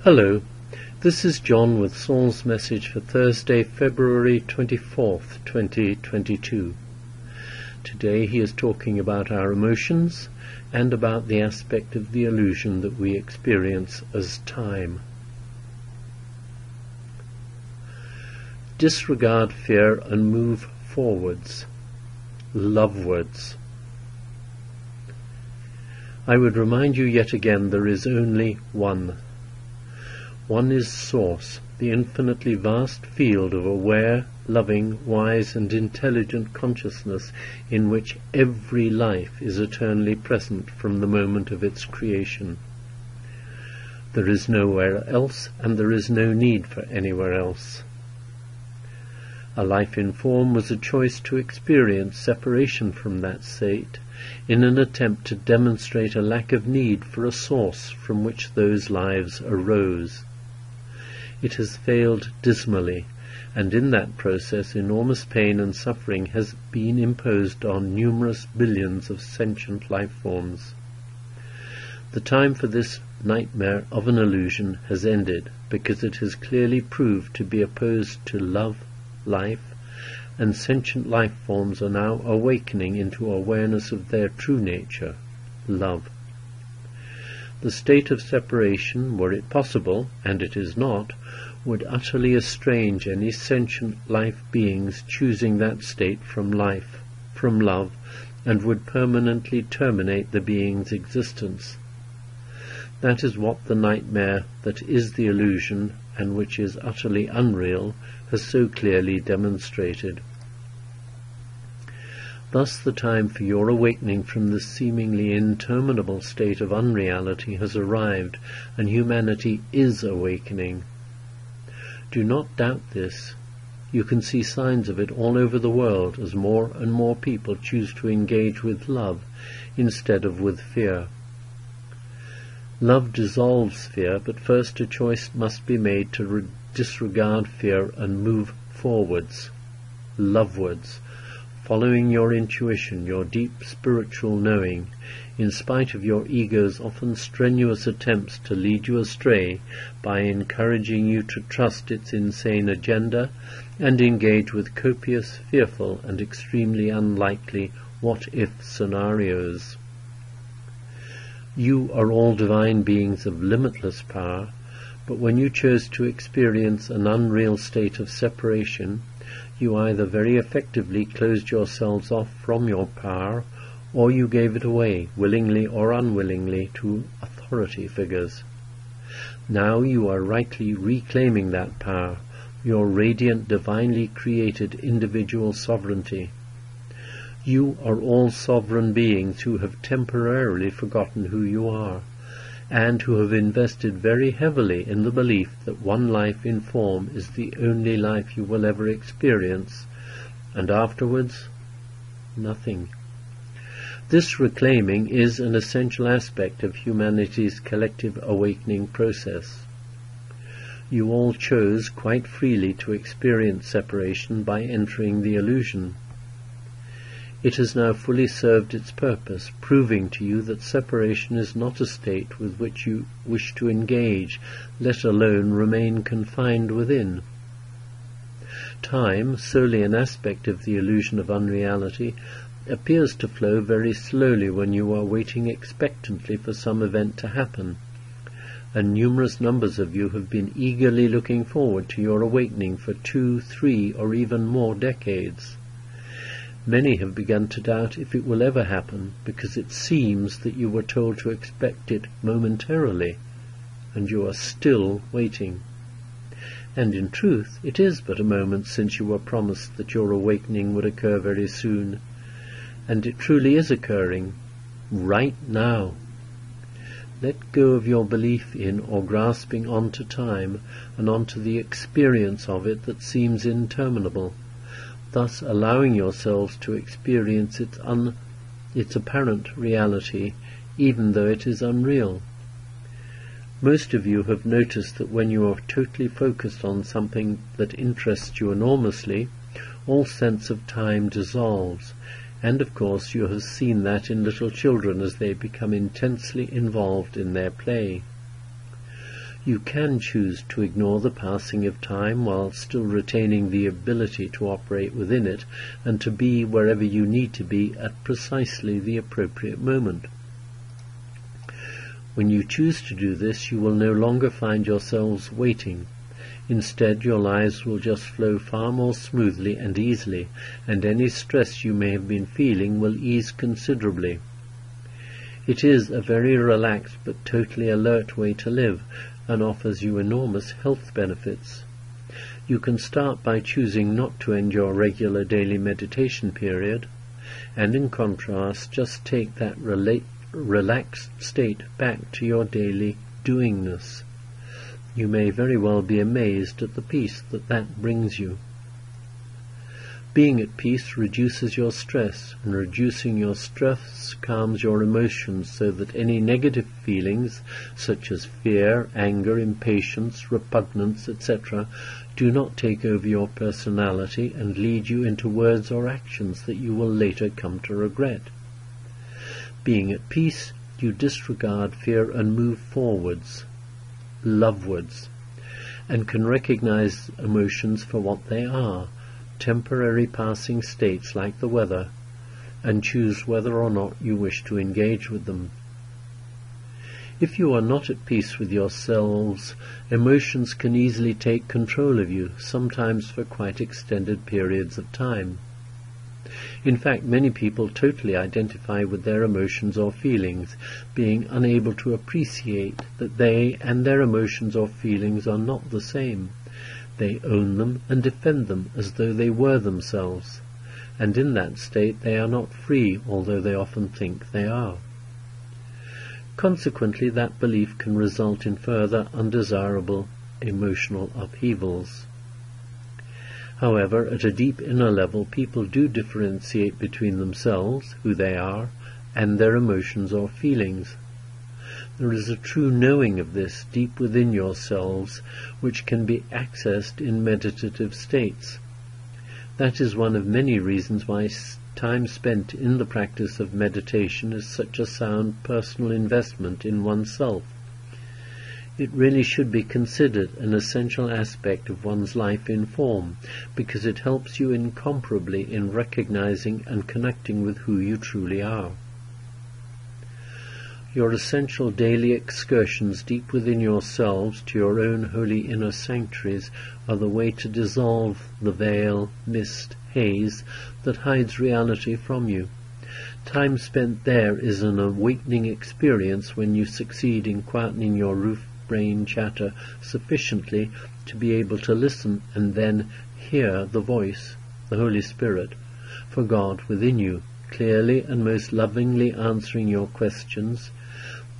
Hello, this is John with Saul's message for Thursday, February 24th, 2022. Today he is talking about our emotions and about the aspect of the illusion that we experience as time. Disregard fear and move forwards, lovewards. I would remind you yet again there is only one. One is Source, the infinitely vast field of aware, loving, wise and intelligent consciousness in which every life is eternally present from the moment of its creation. There is nowhere else, and there is no need for anywhere else. A life in form was a choice to experience separation from that state, in an attempt to demonstrate a lack of need for a source from which those lives arose. It has failed dismally, and in that process enormous pain and suffering has been imposed on numerous billions of sentient life forms. The time for this nightmare of an illusion has ended, because it has clearly proved to be opposed to love, life, and sentient life forms are now awakening into awareness of their true nature, love. The state of separation, were it possible, and it is not, would utterly estrange any sentient life beings choosing that state from life, from love, and would permanently terminate the being's existence. That is what the nightmare that is the illusion, and which is utterly unreal, has so clearly demonstrated. Thus the time for your awakening from this seemingly interminable state of unreality has arrived, and humanity is awakening. Do not doubt this. You can see signs of it all over the world as more and more people choose to engage with love instead of with fear. Love dissolves fear, but first a choice must be made to disregard fear and move forwards, lovewards, following your intuition, your deep spiritual knowing, in spite of your ego's often strenuous attempts to lead you astray by encouraging you to trust its insane agenda and engage with copious, fearful, and extremely unlikely what-if scenarios. You are all divine beings of limitless power, but when you chose to experience an unreal state of separation, you either very effectively closed yourselves off from your power, or you gave it away, willingly or unwillingly, to authority figures. Now you are rightly reclaiming that power, your radiant, divinely created individual sovereignty. You are all sovereign beings who have temporarily forgotten who you are, and who have invested very heavily in the belief that one life in form is the only life you will ever experience, and afterwards, nothing. This reclaiming is an essential aspect of humanity's collective awakening process. You all chose quite freely to experience separation by entering the illusion. It has now fully served its purpose, proving to you that separation is not a state with which you wish to engage, let alone remain confined within. Time, solely an aspect of the illusion of unreality, appears to flow very slowly when you are waiting expectantly for some event to happen, and numerous numbers of you have been eagerly looking forward to your awakening for 2, 3, or even more decades. Many have begun to doubt if it will ever happen, because it seems that you were told to expect it momentarily, and you are still waiting. And in truth, it is but a moment since you were promised that your awakening would occur very soon, and it truly is occurring, right now. Let go of your belief in or grasping onto time and onto the experience of it that seems interminable, thus allowing yourselves to experience its apparent reality, even though it is unreal. Most of you have noticed that when you are totally focused on something that interests you enormously, all sense of time dissolves, and of course you have seen that in little children as they become intensely involved in their play. You can choose to ignore the passing of time while still retaining the ability to operate within it and to be wherever you need to be at precisely the appropriate moment. When you choose to do this, you will no longer find yourselves waiting. Instead, your lives will just flow far more smoothly and easily, and any stress you may have been feeling will ease considerably. It is a very relaxed but totally alert way to live, and offers you enormous health benefits. You can start by choosing not to end your regular daily meditation period, and in contrast just take that relaxed state back to your daily doingness. You may very well be amazed at the peace that brings you. Being at peace reduces your stress, and reducing your stress calms your emotions so that any negative feelings, such as fear, anger, impatience, repugnance, etc., do not take over your personality and lead you into words or actions that you will later come to regret. Being at peace, you disregard fear and move forwards, lovewards, and can recognize emotions for what they are, temporary passing states like the weather, and choose whether or not you wish to engage with them. If you are not at peace with yourselves, emotions can easily take control of you, sometimes for quite extended periods of time. In fact, many people totally identify with their emotions or feelings, being unable to appreciate that they and their emotions or feelings are not the same. They own them and defend them as though they were themselves, and in that state they are not free, although they often think they are. Consequently, that belief can result in further undesirable emotional upheavals. However, at a deep inner level, people do differentiate between themselves, who they are, and their emotions or feelings. There is a true knowing of this deep within yourselves, which can be accessed in meditative states. That is one of many reasons why time spent in the practice of meditation is such a sound personal investment in oneself. It really should be considered an essential aspect of one's life in form, because it helps you incomparably in recognizing and connecting with who you truly are. Your essential daily excursions deep within yourselves to your own holy inner sanctuaries are the way to dissolve the veil, mist, haze that hides reality from you. Time spent there is an awakening experience when you succeed in quietening your roof brain chatter sufficiently to be able to listen and then hear the voice, the Holy Spirit, for God within you, clearly and most lovingly answering your questions,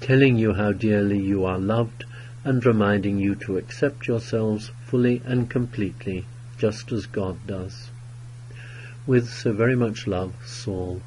telling you how dearly you are loved, and reminding you to accept yourselves fully and completely, just as God does. With so very much love, Saul.